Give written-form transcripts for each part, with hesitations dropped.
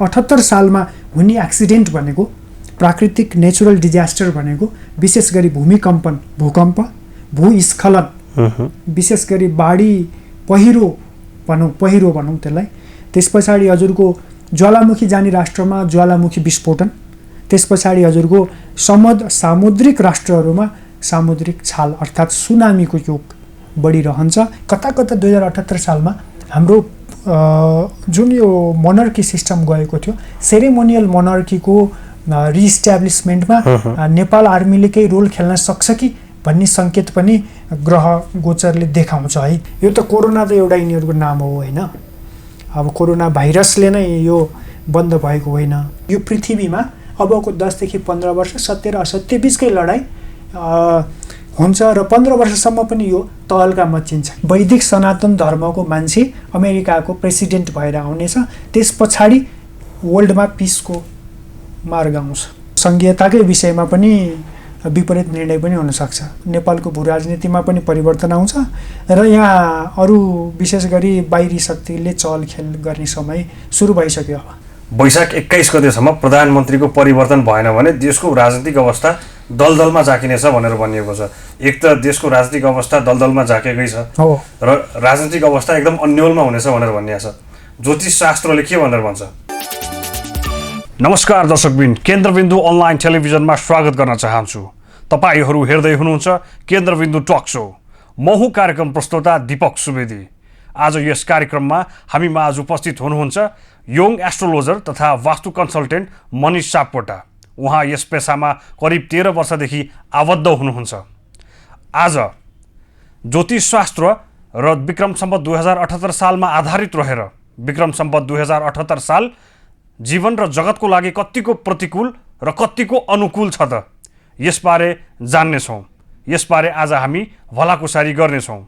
78 सालमा हुने एक्सिडेन्ट भनेको, प्राकृतिक नेचुरल डिजास्टर भनेको विशेष गरी भूमिकम्पन, भूकम्प, भूस्खलन, विशेष गरी बाढी, पहिरो भनौँ त्यसलाई। त्यस पछाडि हजुरको ज्वालामुखी जाने राष्ट्रमा ज्वालामुखी विस्फोटन, त्यस पछाडि हजुरको सामुद्रिक राष्ट्रहरूमा सामुद्रिक छाल अर्थात् सुनामीको योग बढिरहन्छ। कता 2078 सालमा हाम्रो जुन यो मोनर्की सिस्टम गएको थियो, सेरेमोनियल मोनर्कीको रिइस्ट्याब्लिसमेन्टमा नेपाल आर्मीले केही रोल खेल्न सक्छ कि भन्ने सङ्केत पनि ग्रह गोचरले देखाउँछ है। यो त कोरोना त एउटा यिनीहरूको नाम हो होइन। अब कोरोना भाइरसले नै यो बन्द भएको होइन। यो पृथ्वीमा अबको 10 देखि 15 वर्ष सत्य र असत्य बिचकै लडाइँ हुन्छ र 15 वर्षसम्म पनि यो तहल्का मचिन्छ। वैदिक सनातन धर्मको मान्छे अमेरिकाको प्रेसिडेन्ट भएर आउनेछ, त्यस पछाडि वर्ल्डमा पिसको मार्ग आउँछ। सङ्घीयताकै विषयमा पनि विपरीत निर्णय पनि हुनसक्छ। नेपालको भू राजनीतिमा पनि परिवर्तन आउँछ र यहाँ अरू विशेष गरी बाहिरी शक्तिले चलखेल गर्ने समय सुरु भइसक्यो। वैशाख 21 गतेसम्म प्रधानमन्त्रीको परिवर्तन भएन भने देशको राजनीतिक अवस्था दलदलमा जाकिनेछ भनेर भनिएको छ। एक त देशको राजनीतिक अवस्था दलदलमा जाकेकै छ र राजनीतिक अवस्था एकदम अन्यलमा हुनेछ भनेर भनिएको छ। ज्योतिष शास्त्रले के भनेर भन्छ? नमस्कार दर्शकबिन, केन्द्रबिन्दु अनलाइन टेलिभिजनमा स्वागत गर्न चाहन्छु। तपाईहरू हेर्दै हुनुहुन्छ केन्द्रबिन्दु टक शो। म हुँ कार्यक्रम प्रस्तोता दीपक सुवेदी। आज यस कार्यक्रममा हामीमा आज उपस्थित हुनुहुन्छ योङ एस्ट्रोलोजर तथा वास्तु कन्सल्टेन्ट मनिष सापकोटा। उहाँ यस पेसामा करिब 13 वर्षदेखि आबद्ध हुनुहुन्छ। आज ज्योतिष शास्त्र र विक्रम सम्वत 2078 सालमा आधारित रहेर विक्रम सम्वत 2078 साल जीवन र जगतको लागि कतिको प्रतिकूल र कतिको अनुकूल छ त यसबारे जान्नेछौँ। यसबारे आज हामी भलाकुसारी गर्नेछौँ।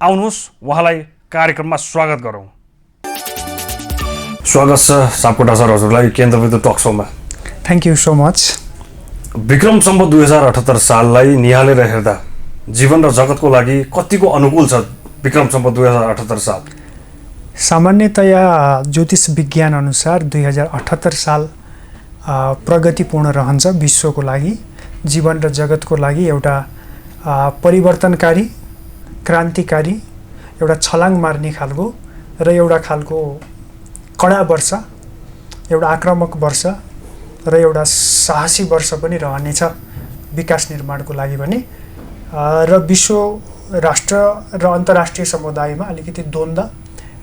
आउनुहोस् उहाँलाई कार्यक्रममा स्वागत गरौँ। स्वागत छ सापकोटा सर हजुरलाई केन्द्रबिन्दु टक शोमा। Thank you so much. Vikram Samvat 2078 साललाई निहालेर हेर्दा जीवन र जगतको लागि कतिको अनुकूल छ विक्रम सम्वत 2078 साल? सामान्यतया ज्योतिष विज्ञान अनुसार 2078 साल प्रगतिपूर्ण रहन्छ। विश्वको लागि, जीवन र जगतको लागि एउटा परिवर्तनकारी, क्रान्तिकारी, एउटा छलाङ मार्ने खालको र एउटा खालको कडा वर्ष, एउटा आक्रामक वर्ष र एउटा साहसी वर्ष पनि रहनेछ विकास निर्माणको लागि भने। र विश्व, राष्ट्र र अन्तर्राष्ट्रिय समुदायमा अलिकति द्वन्द्व,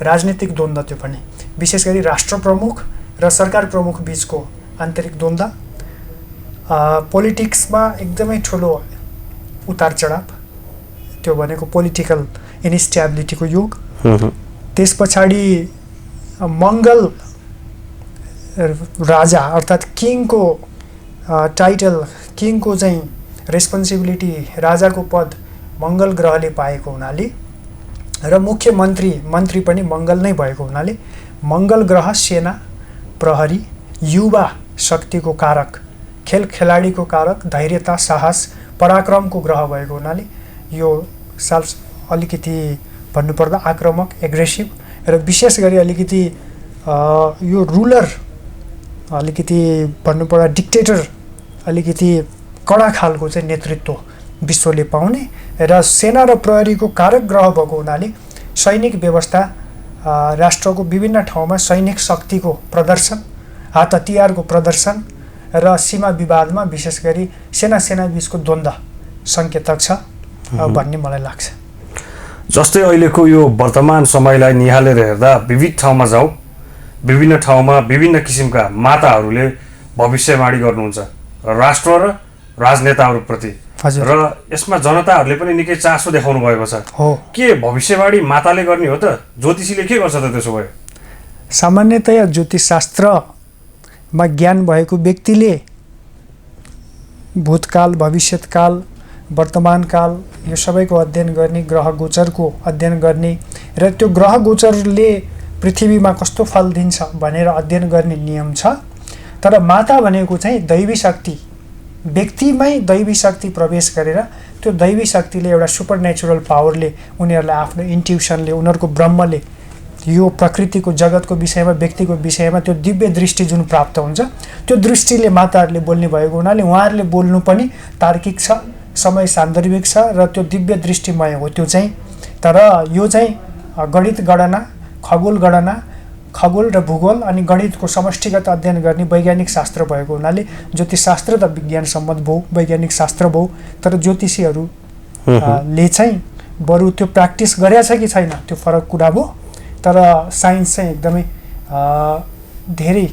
राजनीतिक द्वन्द्व, त्यो पनि विशेष गरी राष्ट्र प्रमुख र सरकार प्रमुख बिचको आन्तरिक द्वन्द्व, पोलिटिक्समा एकदमै ठुलो उतार चढाव, त्यो भनेको पोलिटिकल इन्स्टेबिलिटीको योग। त्यस पछाडि मङ्गल राजा अर्थात् किङको टाइटल, किङको चाहिँ रेस्पोन्सिबिलिटी, राजाको पद मङ्गल ग्रहले पाएको हुनाले र मन्त्री पनि मङ्गल नै भएको हुनाले मङ्गल ग्रह सेना, प्रहरी, युवा शक्तिको कारक, खेलाडीको कारक, धैर्यता, साहस, पराक्रमको ग्रह भएको हुनाले यो साल अलिकति भन्नुपर्दा आक्रामक, एग्रेसिभ र विशेष गरी अलिकति यो रुलर, अलिकति भन्नुपर्दा डिक्टेटर, अलिकति कडा खालको चाहिँ नेतृत्व विश्वले पाउने र सेना र प्रहरीको कारक ग्रह भएको हुनाले सैनिक व्यवस्था, राष्ट्रको विभिन्न ठाउँमा सैनिक शक्तिको प्रदर्शन, हात हतियारको प्रदर्शन र सीमा विवादमा विशेष गरी सेना बीचको द्वन्द्व सङ्केतक छ भन्ने मलाई लाग्छ। जस्तै अहिलेको यो वर्तमान समयलाई निहालेर हेर्दा विविध ठाउँमा जाउँ, विभिन्न ठाउँमा विभिन्न किसिमका माताहरूले भविष्यवाणी गर्नुहुन्छ राष्ट्र र राजनेताहरूप्रति, र यसमा जनताहरूले पनि निकै चासो देखाउनु भएको छ। के भविष्यवाणी माताले गर्ने हो त? ज्योतिषीले के गर्छ त त्यसो भए? सामान्यतया ज्योतिष शास्त्रमा ज्ञान भएको व्यक्तिले भूतकाल, भविष्यकाल, वर्तमानकाल यो सबैको अध्ययन गर्ने, ग्रह गोचरको अध्ययन गर्ने र त्यो ग्रह गोचरले पृथ्वीमा कस्तो फल दिन्छ भनेर अध्ययन गर्ने नियम छ। तर माता भनेको चाहिँ दैवी शक्ति, व्यक्तिमै दैवी शक्ति प्रवेश गरेर त्यो दैवी शक्तिले एउटा सुपर नेचुरल पावरले उनीहरूलाई आफ्नो इन्ट्युसनले, उनीहरूको ब्रह्मले यो प्रकृतिको जगतको विषयमा व्यक्तिको विषयमा त्यो दिव्य दृष्टि जुन प्राप्त हुन्छ त्यो दृष्टिले माताहरूले बोल्ने भएको हुनाले उहाँहरूले बोल्नु पनि तार्किक छ, समय सान्दर्भिक छ र त्यो दिव्य दृष्टिमय हो त्यो चाहिँ। तर यो चाहिँ गणित गणना, खगोल गणना, खगोल र भूगोल अनि गणितको समष्टिगत अध्ययन गर्ने वैज्ञानिक शास्त्र भएको हुनाले ज्योतिषशास्त्र त विज्ञान सम्मत भयो, वैज्ञानिक शास्त्र भयो। तर ज्योतिषीहरूले चाहिँ बरु त्यो प्र्याक्टिस गरेछ कि छैन त्यो फरक कुरा भयो। तर साइन्स चाहिँ एकदमै धेरै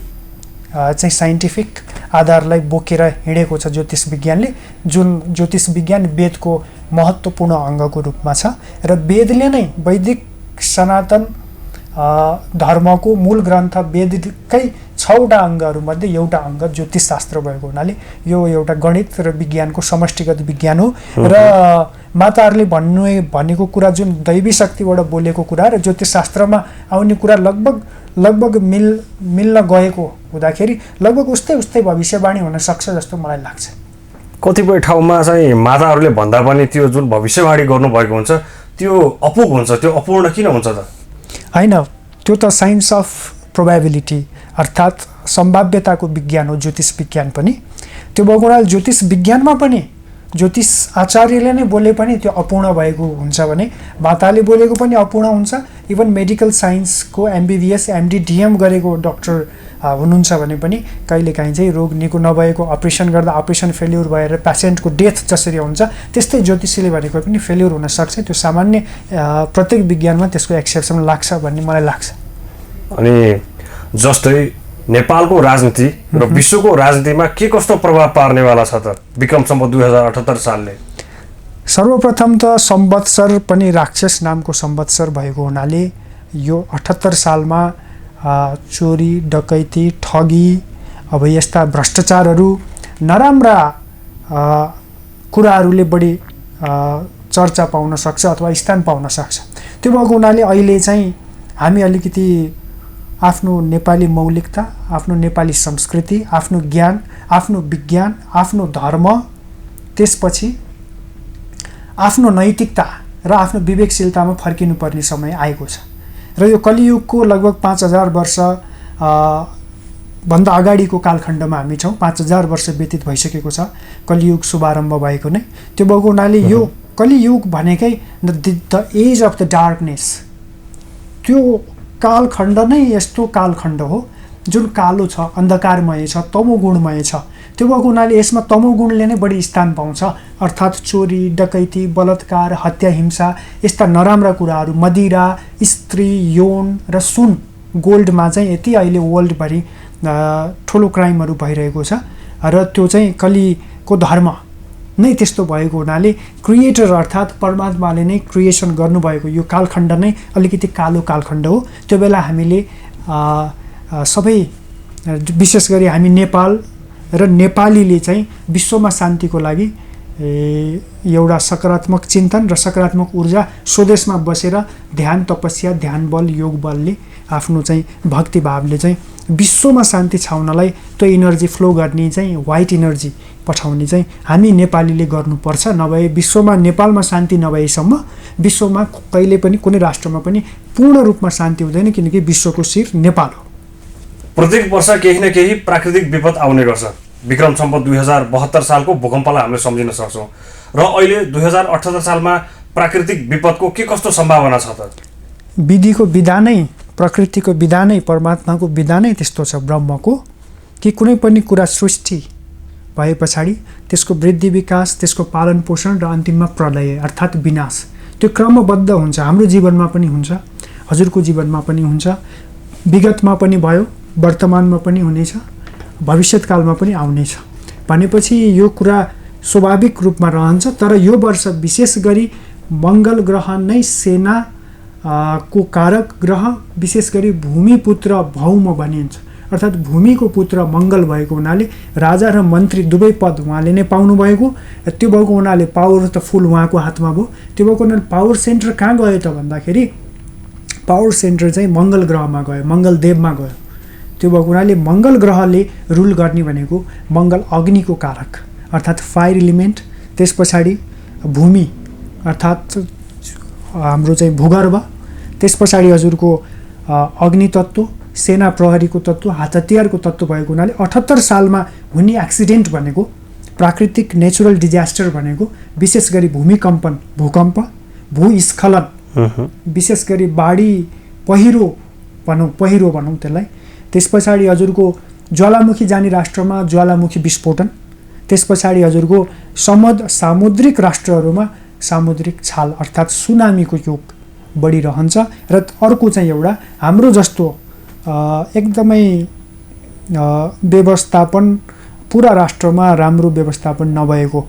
चाहिँ साइन्टिफिक आधारलाई बोकेर हिँडेको छ ज्योतिष विज्ञानले, जुन ज्योतिष विज्ञान वेदको महत्त्वपूर्ण अङ्गको रूपमा छ र वेदले नै वैदिक सनातन धर्मको मूल ग्रन्थ वेदकै 6वटा अङ्गहरूमध्ये एउटा अङ्ग ज्योतिषशास्त्र भएको हुनाले यो एउटा गणित र विज्ञानको समष्टिगत विज्ञान हो। र माताहरूले भनेको कुरा जुन दैवी शक्तिबाट बोलेको कुरा र ज्योतिषशास्त्रमा आउने कुरा लगभग मिल्न गएको हुँदाखेरि लगभग उस्तै भविष्यवाणी हुन सक्छ जस्तो मलाई लाग्छ। कतिपय ठाउँमा चाहिँ माताहरूले भन्दा पनि त्यो जुन भविष्यवाणी गर्नुभएको हुन्छ त्यो अपुग हुन्छ, त्यो अपूर्ण किन हुन्छ त? होइन, त्यो त साइन्स अफ प्रोबेबिलिटी अर्थात् सम्भाव्यताको विज्ञान हो ज्योतिष विज्ञान पनि। त्यो भएको हुनाले ज्योतिष विज्ञानमा पनि ज्योतिष आचार्यले नै बोले पनि त्यो अपूर्ण भएको हुन्छ भने माताले बोलेको पनि अपूर्ण हुन्छ। इभन मेडिकल साइन्सको MBBS MD DM गरेको डक्टर हुनुहुन्छ भने पनि कहिलेकाहीँ चाहिँ रोग निको नभएको अपरेसन गर्दा अपरेसन फेल्युर भएर पेसेन्टको डेथ जसरी हुन्छ त्यस्तै ज्योतिषीले भनेको पनि फेल्युर हुनसक्छ। त्यो सामान्य प्रत्येक विज्ञानमा त्यसको एक्सेप्सन लाग्छ भन्ने मलाई लाग्छ। अनि जस्तै नेपालको राजनीति र विश्वको राजनीतिमा के कस्तो प्रभाव पार्नेवाला छ त विक्रम सम्वत 2078 सालले? सर्वप्रथम त संवत्सर पनि राक्षस नामको संवत्सर भएको हुनाले यो 78 सालमा चोरी, डकैती, ठगी, अब यस्ता भ्रष्टाचारहरू, नराम्रा कुराहरूले बढी चर्चा पाउन सक्छ अथवा स्थान पाउन सक्छ। त्यो भएको हुनाले अहिले चाहिँ हामी अलिकति आफ्नो नेपाली मौलिकता, आफ्नो नेपाली संस्कृति, आफ्नो ज्ञान, आफ्नो विज्ञान, आफ्नो धर्म, त्यसपछि आफ्नो नैतिकता र आफ्नो विवेकशीलतामा फर्किनुपर्ने समय आएको छ। र यो कलियुगको लगभग 5000 वर्ष भन्दा अगाडिको कालखण्डमा हामी छौँ। 5000 वर्ष व्यतीत भइसकेको छ कलियुग शुभारम्भ भएको नै। त्यो भएको हुनाले यो कलियुग भनेकै the age of the darkness, त्यो कालखण्ड नै यस्तो कालखण्ड हो जुन कालो छ, अन्धकारमय छ, तमोगुणमय छ। त्यो भएको हुनाले यसमा तमोगुणले नै बढी स्थान पाउँछ, अर्थात् चोरी, डकैती, बलात्कार, हत्या, हिंसा, यस्ता नराम्रा कुराहरू, मदिरा, स्त्री, यौन र सुन, गोल्डमा चाहिँ यति अहिले वर्ल्डभरि ठुलो क्राइमहरू भइरहेको छ। र त्यो चाहिँ कलिको धर्म नै त्यस्तो भएको हुनाले क्रिएटर अर्थात् परमात्माले नै क्रिएसन गर्नुभएको यो कालखण्ड नै अलिकति कालो कालखण्ड हो। त्यो बेला हामीले सबै विशेष गरी हामी नेपाल र नेपालीले चाहिँ विश्वमा शान्तिको लागि एउटा सकारात्मक चिन्तन र सकारात्मक ऊर्जा स्वदेशमा बसेर ध्यान, तपस्या, ध्यान बल, योग बलले आफ्नो चाहिँ भक्तिभावले चाहिँ विश्वमा शान्ति छाउनलाई त्यो इनर्जी फ्लो गर्ने चाहिँ व्हाइट इनर्जी पठाउने चाहिँ हामी नेपालीले गर्नुपर्छ। नभए विश्वमा नेपालमा शान्ति नभएसम्म विश्वमा कहिले पनि कुनै राष्ट्रमा पनि पूर्ण रूपमा शान्ति हुँदैन, किनकि विश्वको शिर नेपाल हो। प्रत्येक वर्ष केही न केही प्राकृतिक विपद आउने गर्छ। विक्रम सम्वत 2072 सालको भूकम्पलाई हामीले सम्झिन सक्छौँ र अहिले 2078 सालमा प्राकृतिक विपदको के कस्तो सम्भावना छ त? विधिको विधानै, प्रकृतिको विधानै, परमात्माको विधानै त्यस्तो छ ब्रह्मको कि कुनै पनि कुरा सृष्टि भए पछाडि त्यसको वृद्धि विकास, त्यसको पालन पोषण र अन्तिममा प्रलय अर्थात् विनाश, त्यो क्रमबद्ध हुन्छ। हाम्रो जीवनमा पनि हुन्छ, हजुरको जीवनमा पनि हुन्छ, विगतमा पनि भयो, वर्तमानमा पनि हुनेछ, भविष्यकालमा पनि आउनेछ। भनेपछि यो कुरा स्वाभाविक रूपमा रहन्छ। तर यो वर्ष विशेष गरी मङ्गल ग्रह नै सेना को कारक ग्रह, विशेष गरी भूमिपुत्र भौम भनिन्छ, अर्थात् भूमिको पुत्र मङ्गल भएको हुनाले राजा र मन्त्री दुवै पद उहाँले नै पाउनुभएको। त्यो भएको हुनाले पावर त फुल उहाँको हातमा भयो। त्यो भएको हुनाले पावर सेन्टर कहाँ गयो त भन्दाखेरि पावर सेन्टर चाहिँ मङ्गल ग्रहमा गयो, मङ्गल देवमा गयो। त्यो भएको हुनाले मङ्गल ग्रहले रुल गर्ने भनेको मङ्गल अग्निको कारक अर्थात् फायर इलिमेन्ट, त्यस पछाडि भूमि अर्थात् हाम्रो चाहिँ भूगर्भ, त्यस पछाडि हजुरको अग्नि तत्त्व, सेना प्रहरीको तत्त्व, हात हतियारको तत्त्व भएको हुनाले 78 सालमा हुने एक्सिडेन्ट भनेको, प्राकृतिक नेचुरल डिजास्टर भनेको विशेष गरी भूमिकम्पन, भूकम्प, भूस्खलन, विशेष गरी बाढी, पहिरो भनौँ त्यसलाई। त्यस पछाडि हजुरको ज्वालामुखी जाने राष्ट्रमा ज्वालामुखी विस्फोटन, त्यस पछाडि हजुरको सामुद्रिक राष्ट्रहरूमा सामुद्रिक छाल अर्थात् सुनामीको योग बढी रहन्छ। र अर्को चाहिँ एउटा हाम्रो जस्तो एकदमै व्यवस्थापन पुरा राष्ट्रमा राम्रो व्यवस्थापन नभएको,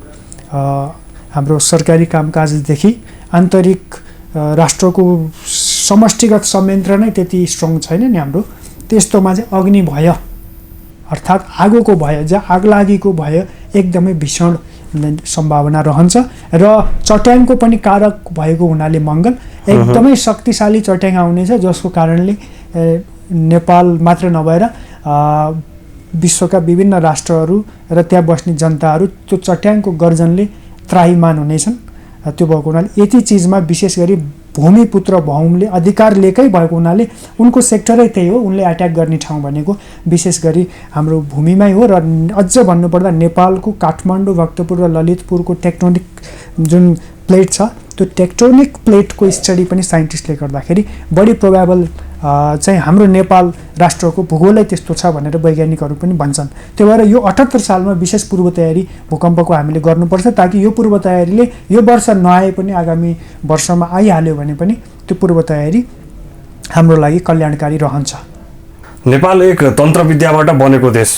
हाम्रो सरकारी कामकाजदेखि आन्तरिक राष्ट्रको समष्टिगत संयन्त्र नै त्यति स्ट्रङ छैन नि हाम्रो। त्यस्तोमा चाहिँ अग्नि भय अर्थात् आगोको भय, जहाँ आगलागीको भय एकदमै भीषण सम्भावना रहन्छ। र चट्याङको पनि कारक भएको हुनाले मङ्गल एकदमै शक्तिशाली चट्याङ आउनेछ, जसको कारणले नेपाल मात्र नभएर विश्वका विभिन्न राष्ट्रहरू र त्यहाँ बस्ने जनताहरू त्यो चट्याङको गर्जनले त्राहिमाम हुनेछन्। त्यो भएको हुनाले यति चिजमा विशेष गरी भूमिपुत्र भौमले अधिकार लिएकै भएको हुनाले उनको सेक्टरै त्यही हो। उनले एट्याक गर्ने ठाउँ भनेको विशेष गरी हाम्रो भूमिमै हो। र अझ भन्नुपर्दा नेपालको काठमाडौँ, भक्तपुर र ललितपुरको टेक्टोनिक जुन प्लेट छ, त्यो टेक्टोनिक प्लेटको स्टडी पनि साइन्टिस्टले गर्दाखेरि बढी प्रोबेबल चाहिँ हाम्रो नेपाल राष्ट्रको भूगोलै त्यस्तो छ भनेर वैज्ञानिकहरू पनि भन्छन्। त्यो भएर यो 78 सालमा विशेष पूर्व तयारी भूकम्पको हामीले गर्नुपर्छ, ताकि यो पूर्व तयारीले यो वर्ष नआए पनि आगामी वर्षमा आइहाल्यो भने पनि त्यो पूर्व तयारी हाम्रो लागि कल्याणकारी रहन्छ। नेपाल एक तन्त्र विद्याबाट बनेको देश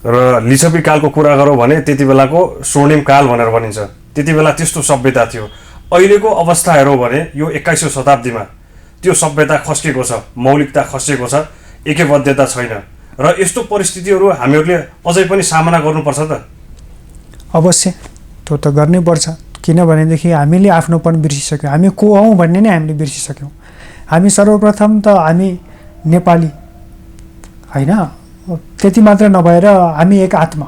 र लिच्छवी कालको कुरा गरौँ भने त्यति बेलाको स्वर्णिम काल भनेर भनिन्छ। त्यति बेला त्यस्तो सभ्यता थियो। अहिलेको अवस्था हेरौँ भने यो 21औं शताब्दीमा त्यो सभ्यता खस्किएको छ, मौलिकता खस्किएको छ, एकबद्धता छैन। र यस्तो परिस्थितिहरू हामीहरूले अझै पनि सामना गर्नुपर्छ त? अवश्य त्यो त गर्नै पर्छ। किनभनेदेखि हामीले आफ्नोपन बिर्सिसक्यौँ, हामी को हौँ भन्ने नै हामीले बिर्सिसक्यौँ। हामी सर्वप्रथम त हामी नेपाली होइन, त्यति मात्र नभएर हामी एक आत्मा,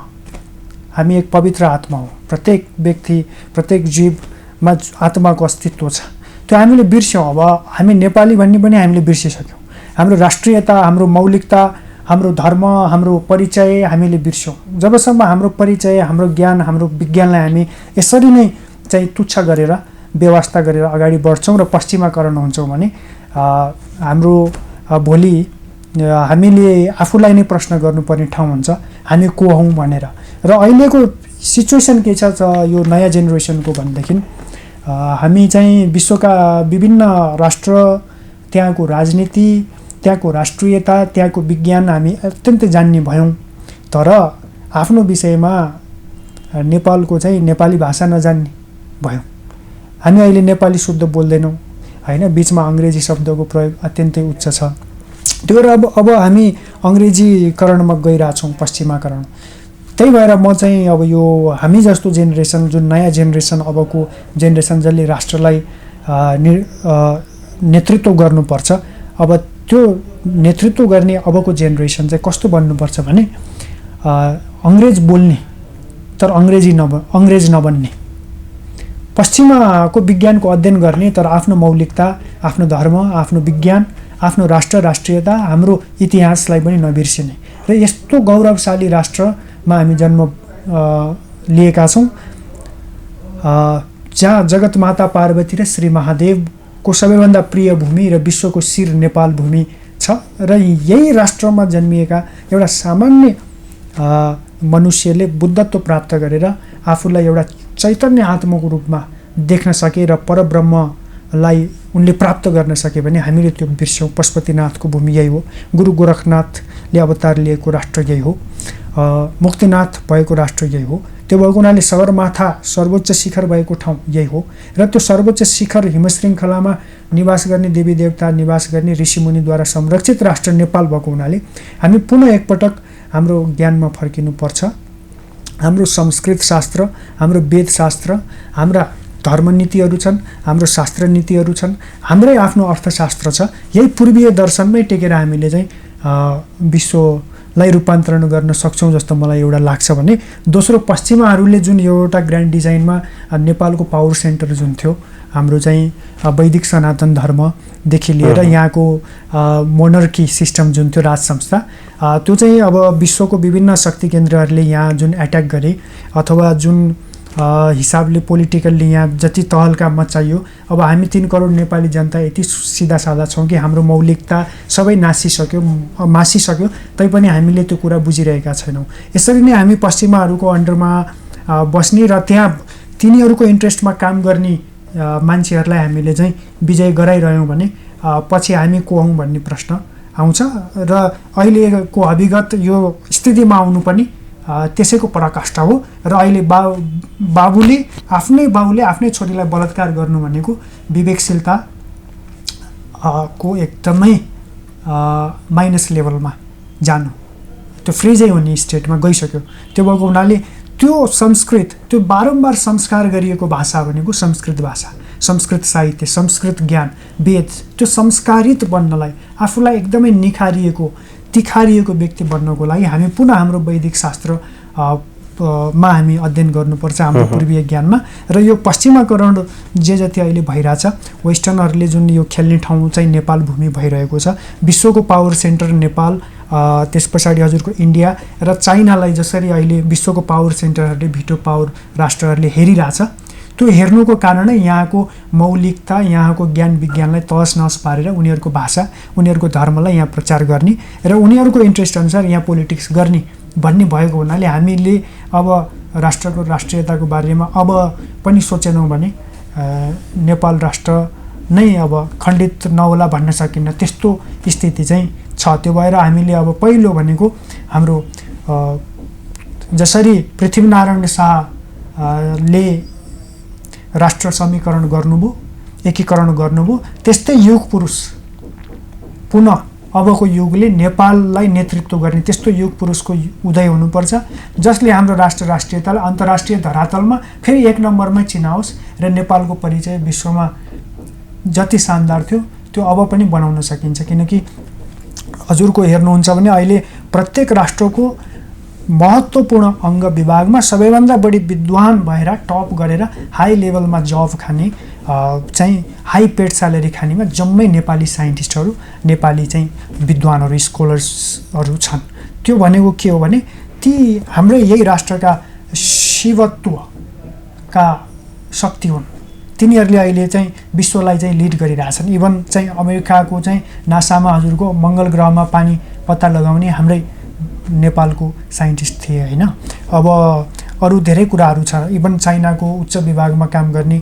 हामी एक पवित्र आत्मा हो। प्रत्येक व्यक्ति, प्रत्येक जीवमा आत्माको अस्तित्व छ, त्यो हामीले बिर्स्यौँ। अब हामी नेपाली भन्ने पनि हामीले बिर्सिसक्यौँ। हाम्रो राष्ट्रियता, हाम्रो मौलिकता, हाम्रो धर्म, हाम्रो परिचय हामीले बिर्स्यौँ। जबसम्म हाम्रो परिचय, हाम्रो ज्ञान, हाम्रो विज्ञानलाई हामी यसरी नै चाहिँ तुच्छ गरेर व्यवस्था गरेर अगाडि बढ्छौँ र पश्चिमाकरण हुन्छौँ भने हाम्रो भोलि हामीले आफूलाई नै प्रश्न गर्नुपर्ने ठाउँ हुन्छ, हामी को हौँ भनेर। र अहिलेको सिचुएसन के छ यो नयाँ जेनेरेसनको भनेदेखि हामी चाहिँ विश्वका विभिन्न राष्ट्र, त्यहाँको राजनीति, त्यहाँको राष्ट्रियता, त्यहाँको विज्ञान हामी अत्यन्तै जान्ने भयौँ। तर आफ्नो विषयमा नेपालको चाहिँ नेपाली भाषा नजान्ने भयौँ। हामी अहिले नेपाली शुद्ध बोल्दैनौँ होइन, बिचमा अङ्ग्रेजी शब्दको प्रयोग अत्यन्तै उच्च छ। त्यो भएर अब हामी अङ्ग्रेजीकरणमा गइरहेछौँ, पश्चिमाकरण। त्यही भएर म चाहिँ अब यो हामी जस्तो जेनेरेसन, जुन नयाँ जेनेरेसन, अबको जेनेरेसन जसले राष्ट्रलाई नेतृत्व गर्नुपर्छ, अब त्यो नेतृत्व गर्ने अबको जेनेरेसन चाहिँ कस्तो बन्नुपर्छ भने अङ्ग्रेज बोल्ने तर अङ्ग्रेज नबन्ने, पश्चिमाको विज्ञानको अध्ययन गर्ने तर आफ्नो मौलिकता, आफ्नो धर्म, आफ्नो विज्ञान, आफ्नो राष्ट्र, राष्ट्रियता, हाम्रो इतिहासलाई पनि नबिर्सिने। र यस्तो गौरवशाली राष्ट्रमा हामी जन्म लिएका छौँ, जहाँ जगतमाता पार्वती र श्री महादेवको सबैभन्दा प्रिय भूमि र विश्वको शिर नेपाल भूमि छ। र यही राष्ट्रमा जन्मिएका एउटा सामान्य मनुष्यले बुद्धत्व प्राप्त गरेर आफूलाई एउटा चैतन्य आत्माको रूपमा देख्न सके र परब्रह्मलाई उनले प्राप्त गर्न सके भने हामीले त्यो बिर्स्यौँ। पशुपतिनाथको भूमि यही हो, गुरु गोरखनाथले अवतार लिएको राष्ट्र यही हो, मुक्तिनाथ भएको राष्ट्र यही हो। त्यो भएको हुनाले सगरमाथा सर्वोच्च शिखर भएको ठाउँ यही हो। र त्यो सर्वोच्च शिखर हिमश्रृङ्खलामा निवास गर्ने देवी देवता, निवास गर्ने ऋषिमुनिद्वारा संरक्षित राष्ट्र नेपाल भएको हुनाले हामी पुनः एकपटक हाम्रो ज्ञानमा फर्किनुपर्छ। हाम्रो संस्कृत शास्त्र, हाम्रो वेद शास्त्र, हाम्रा धर्मनीतिहरू छन्, हाम्रो शास्त्र नीतिहरू छन्, हाम्रै आफ्नो अर्थशास्त्र छ। यही पूर्वीय दर्शनमै टेकेर हामीले चाहिँ विश्वलाई रूपान्तरण गर्न सक्छौँ जस्तो मलाई एउटा लाग्छ भने। दोस्रो, पश्चिमाहरूले जुन एउटा ग्रान्ड डिजाइनमा नेपालको पावर सेन्टर जुन थियो हाम्रो चाहिँ वैदिक सनातन धर्मदेखि लिएर यहाँको मोनर्की सिस्टम जुन थियो राज संस्था त्यो चाहिँ अब विश्वको विभिन्न शक्ति केन्द्रहरूले यहाँ जुन एट्याक गरे अथवा जुन हिसाबले पोलिटिकल्ली यहाँ जति तहल्का मचाइयो अब हामी 3 करोड नेपाली जनता यति सिधा सादा छौँ कि हाम्रो मौलिकता सबै मासिसक्यो तैपनि हामीले त्यो कुरा बुझिरहेका छैनौँ। यसरी नै हामी पश्चिमाहरूको अन्डरमा बस्ने र त्यहाँ तिनीहरूको इन्ट्रेस्टमा काम गर्ने मान्छेहरूलाई हामीले चाहिँ विजय गराइरह्यौँ भने पछि हामी को हौँ भन्ने प्रश्न आउँछ र अहिलेको अभिगत यो स्थितिमा आउनु पनि त्यसैको पराकाष्ठा हो। र अहिले बाबुले आफ्नै छोरीलाई बलात्कार गर्नु भनेको विवेकशीलता को एकदमै माइनस लेभलमा जानु, त्यो फ्रिजै हुने स्टेटमा गइसक्यो। त्यो भएको हुनाले त्यो संस्कृत, त्यो बारम्बार संस्कार गरिएको भाषा भनेको संस्कृत भाषा, संस्कृत साहित्य, संस्कृत ज्ञान, वेद, त्यो संस्कारित बन्नलाई आफूलाई एकदमै निखारिएको तिखारिएको व्यक्ति बन्नको लागि हामी पुनः हाम्रो वैदिक शास्त्र मा हामी अध्ययन गर्नुपर्छ हाम्रो पूर्वीय ज्ञानमा। र यो पश्चिमाकरण जे जति अहिले भइरहेछ, वेस्टर्नहरूले जुन यो खेल्ने ठाउँ चाहिँ नेपाल भूमि भइरहेको छ, विश्वको पावर सेन्टर नेपाल, त्यस पछाडि हजुरको इन्डिया र चाइनालाई जसरी अहिले विश्वको पावर सेन्टरहरूले भिटो पावर राष्ट्रहरूले हेरिरहेछ, त्यो हेर्नुको कारणै यहाँको मौलिकता, यहाँको ज्ञान विज्ञानलाई तहस नहस पारेर उनीहरूको भाषा, उनीहरूको धर्मलाई यहाँ प्रचार गर्ने र उनीहरूको इन्ट्रेस्ट अनुसार यहाँ पोलिटिक्स गर्ने भन्ने भएको हुनाले हामीले अब राष्ट्रको राष्ट्रियताको बारेमा अब पनि सोचेनौँ भने नेपाल राष्ट्र नै अब खण्डित नहोला भन्न सकिन्न, त्यस्तो स्थिति चाहिँ छ। त्यो भएर हामीले अब पहिलो भनेको हाम्रो जसरी पृथ्वीनारायण शाहले राष्ट्र समीकरण गर्नुभयो, एकीकरण गर्नुभयो, त्यस्तै युग पुरुष पुनः अबको युगले नेपाललाई नेतृत्व गर्ने त्यस्तो युग पुरुषको उदय हुनुपर्छ, जसले हाम्रो राष्ट्रियतालाई अन्तर्राष्ट्रिय धरातलमा फेरि 1 नम्बरमै चिनाओस् र नेपालको परिचय विश्वमा जति शानदार थियो त्यो अब पनि बनाउन सकिन्छ। किनकि हजुरको हेर्नुहुन्छ भने अहिले प्रत्येक राष्ट्रको महत्त्वपूर्ण अङ्ग विभागमा सबैभन्दा बढी विद्वान भएर टप गरेर हाई लेभलमा जब खाने चाहिँ हाई पेड स्यालेरी खानेमा जम्मै नेपाली साइन्टिस्टहरू, नेपाली चाहिँ विद्वानहरू, स्कलर्सहरू छन्। त्यो भनेको के हो भने ती हाम्रै यही राष्ट्रका शिवत्वका शक्ति हुन्। तिनीहरूले अहिले चाहिँ विश्वलाई चाहिँ लिड गरिरहेछन्। इभन चाहिँ अमेरिकाको चाहिँ नासामा हजुरको मङ्गल ग्रहमा पानी पत्ता लगाउने हाम्रै नेपालको साइन्टिस्ट थिए होइन। अब अरू धेरै कुराहरू छ। इभन चाइनाको उच्च विभागमा काम गर्ने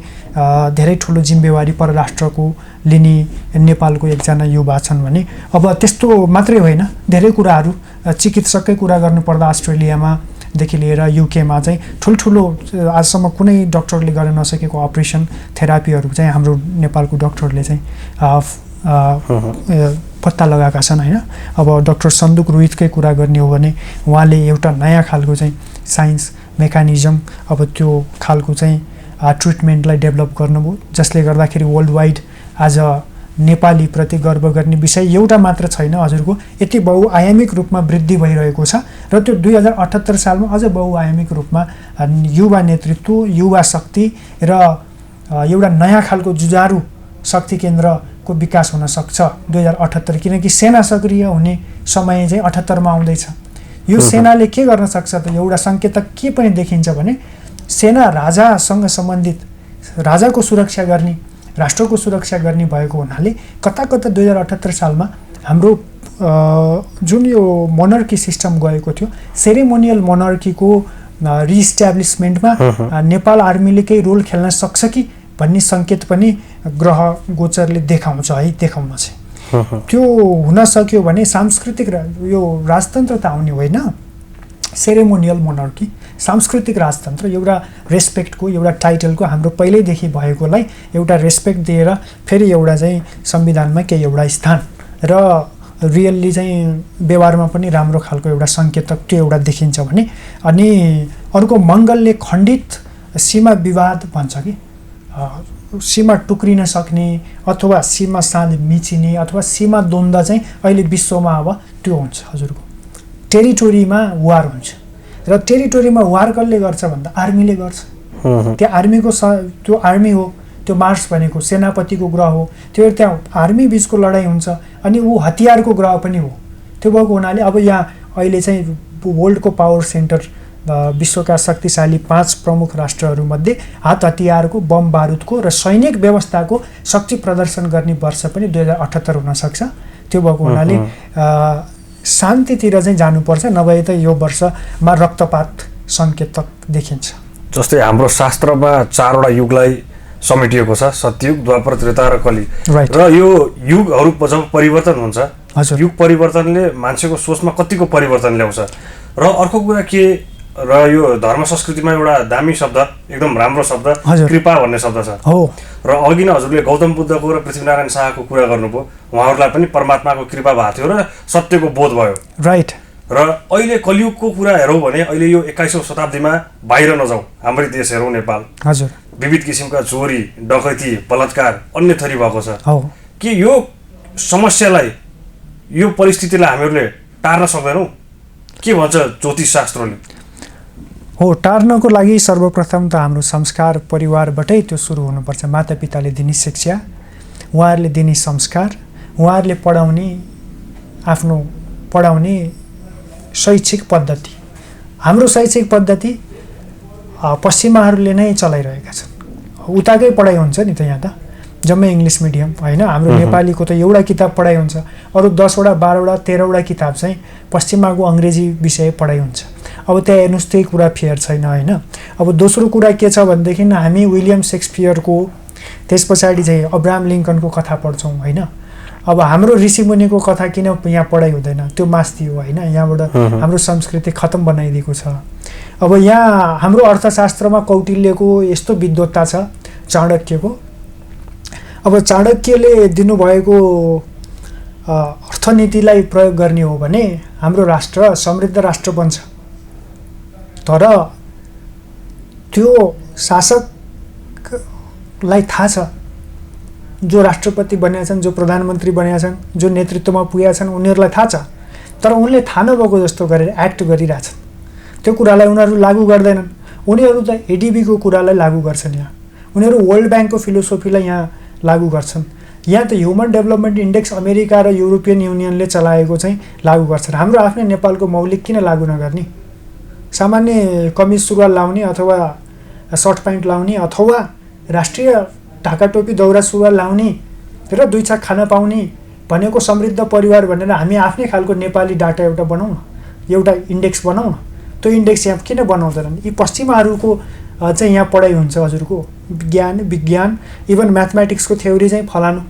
धेरै ठुलो जिम्मेवारी परराष्ट्रको लिने नेपालको एकजना युवा छन् भने अब त्यस्तो मात्रै होइन, धेरै कुराहरू चिकित्सकै कुरा गर्नुपर्दा अस्ट्रेलियामा देखि लिएर युकेमा चाहिँ ठुल्ठुलो आजसम्म कुनै डक्टरले गर्न नसकेको अपरेसन थेरापीहरू चाहिँ हाम्रो नेपालको डक्टरले चाहिँ पत्ता लगाएका छन् होइन। अब डाक्टर सन्दुक रोहितकै कुरा गर्ने हो भने उहाँले एउटा नयाँ खालको चाहिँ साइन्स मेकानिजम, अब त्यो खालको चाहिँ ट्रिटमेन्टलाई डेभलप गर्नुभयो, जसले गर्दाखेरि वर्ल्ड वाइड आज नेपालीप्रति गर्व गर्ने विषय एउटा मात्र छैन, हजुरको यति बहुआयामिक रूपमा वृद्धि भइरहेको छ र त्यो 2078 सालमा अझ बहुआयामिक रूपमा युवा नेतृत्व, युवा शक्ति र एउटा नयाँ खालको जुझारु शक्ति केन्द्रको विकास हुन सक्छ 2078, किनकि सेना सक्रिय हुने समय चाहिँ 78 मा आउँदैछ। यो सेनाले के गर्न सक्छ त एउटा सङ्केत के पनि देखिन्छ भने सेना राजासँग सम्बन्धित, राजाको सुरक्षा गर्ने, राष्ट्रको सुरक्षा गर्ने भएको हुनाले कता कता 2078 सालमा हाम्रो जुन यो मोनर्की सिस्टम गएको थियो, सेरेमोनियल मोनर्कीको रिइस्ट्याब्लिसमेन्टमा नेपाल आर्मीले केही रोल खेल्न सक्छ कि भन्ने सङ्केत पनि ग्रह गोचरले देखाउँछ है, देखाउन चाहिँ त्यो हुन सक्यो भने सांस्कृतिक यो राजतन्त्र त आउने होइन, सेरेमोनियल मोनर्की सांस्कृतिक राजतन्त्र, एउटा रेस्पेक्टको, एउटा टाइटलको हाम्रो पहिल्यैदेखि भएकोलाई एउटा रेस्पेक्ट दिएर फेरि एउटा चाहिँ संविधानमा केही एउटा स्थान र रियल्ली चाहिँ व्यवहारमा पनि राम्रो खालको एउटा सङ्केतक त्यो एउटा देखिन्छ भने। अनि अर्को मङ्गलले खण्डित सीमा विवाद भन्छ कि सीमा टुक्रिन सक्ने अथवा सीमा साँध मिचिने अथवा सीमा द्वन्द्व चाहिँ अहिले विश्वमा अब त्यो हुन्छ हजुरको टेरिटोरीमा वार हुन्छ र टेरिटोरीमा वार कसले गर्छ भन्दा आर्मीले गर्छ। त्यो आर्मीको त्यो आर्मी हो त्यो मार्स भनेको सेनापतिको ग्रह हो, त्यो त्यहाँ आर्मी बिचको लडाइँ हुन्छ, अनि ऊ हतियारको ग्रह पनि हो। त्यो भएको हुनाले अब यहाँ अहिले चाहिँ वर्ल्डको पावर सेन्टर, विश्वका शक्तिशाली 5 प्रमुख राष्ट्रहरूमध्ये हात हतियारको, बम बारुदको र सैनिक व्यवस्थाको शक्ति प्रदर्शन गर्ने वर्ष पनि 2078 हुनसक्छ। त्यो भएको हुनाले शान्तितिर चाहिँ जानुपर्छ, नभए त यो वर्षमा रक्तपात सङ्केत देखिन्छ। जस्तै हाम्रो शास्त्रमा 4वटा युगलाई समेटिएको छ, सत्ययुग, द्वापर, त्रेता र कली। र यो युगहरू जब परिवर्तन हुन्छ, युग परिवर्तनले मान्छेको सोचमा कतिको परिवर्तन ल्याउँछ। र अर्को कुरा के, र यो धर्म संस्कृतिमा एउटा दामी शब्द, एकदम राम्रो शब्द कृपा भन्ने शब्द छ। र अघि नै हजुरले गौतम बुद्धको र पृथ्वीनारायण शाहको कुरा गर्नुभयो, उहाँहरूलाई पनि परमात्माको कृपा भएको थियो र सत्यको बोध भयो। र अहिले कलियुगको कुरा हेरौँ भने अहिले यो 21औं शताब्दीमा बाहिर नजाउँ, हाम्रै देश हेरौँ नेपाल, विविध किसिमका चोरी, डकैती, बलात्कार अन्य थरी भएको छ। के यो समस्यालाई, यो परिस्थितिलाई हामीहरूले टार्न सक्दैनौँ? के भन्छ ज्योतिष शास्त्रले? टार्नको लागि सर्वप्रथम त हाम्रो संस्कार परिवारबाटै त्यो सुरु हुनुपर्छ। मातापिताले दिने शिक्षा, उहाँहरूले दिने संस्कार, उहाँहरूले पढाउने शैक्षिक पद्धति। हाम्रो शैक्षिक पद्धति पश्चिमाहरूले नै चलाइरहेका छन्। उताकै पढाइ हुन्छ नि त, यहाँ त जम्मै इङ्ग्लिस मिडियम होइन। हाम्रो नेपालीको त एउटा किताब पढाइ हुन्छ, अरू 10वटा 12वटा 13वटा किताब चाहिँ पश्चिमाको अङ्ग्रेजी विषय पढाइ हुन्छ। अब त्यहाँ हेर्नुहोस्, त्यही कुरा फेयर छैन होइन। अब दोस्रो कुरा के छ भनेदेखि हामी विलियम सेक्सपियरको, त्यस पछाडि चाहिँ अब्राहम लिङ्कनको कथा पढ्छौँ होइन। अब हाम्रो ऋषिमुनिको कथा किन यहाँ पढाइ हुँदैन? त्यो मास्ती हो होइन। यहाँबाट हाम्रो संस्कृति खतम बनाइदिएको छ। अब यहाँ हाम्रो अर्थशास्त्रमा कौटिल्यको यस्तो विद्वत्ता छ, चाणक्यको। अब चाणक्यले दिनुभएको अर्थनीतिलाई प्रयोग गर्ने हो भने हाम्रो राष्ट्र समृद्ध राष्ट्र बन्छ। तर त्यो शासकलाई थाहा छ, जो राष्ट्रपति बनेका छन्, जो प्रधानमन्त्री बनेका छन्, जो नेतृत्वमा पुगेका छन्, उनीहरूलाई थाहा छ। तर उनले थाहा नभएको जस्तो गरेर एक्ट गरिरहेछन्। त्यो कुरालाई उनीहरू लागू गर्दैनन्। उनीहरू त एडिबीको कुरालाई लागू गर्छन्। यहाँ उनीहरू वर्ल्ड ब्याङ्कको फिलोसोफीलाई यहाँ लागू गर्छन्। यहाँ त ह्युमन डेभलपमेन्ट इन्डेक्स अमेरिका र युरोपियन युनियनले चलाएको चाहिँ लागू गर्छन्। हाम्रो आफ्नै नेपालको मौलिक किन लागू नगर्ने? सामान्य कमिज सुरुवाल लाउने अथवा सर्ट प्यान्ट लाउने अथवा राष्ट्रिय ढाका टोपी दौरा सुरुवाल लाउने र 2 छाक खान पाउने भनेको समृद्ध परिवार भनेर हामी आफ्नै खालको नेपाली डाटा एउटा बनाउँ न, एउटा इन्डेक्स बनाउँ न। त्यो इन्डेक्स यहाँ किन बनाउँदैनन्? यी पश्चिमाहरूको चाहिँ यहाँ पढाइ हुन्छ हजुरको, विज्ञान इभन म्याथमेटिक्सको थ्योरी चाहिँ फलानु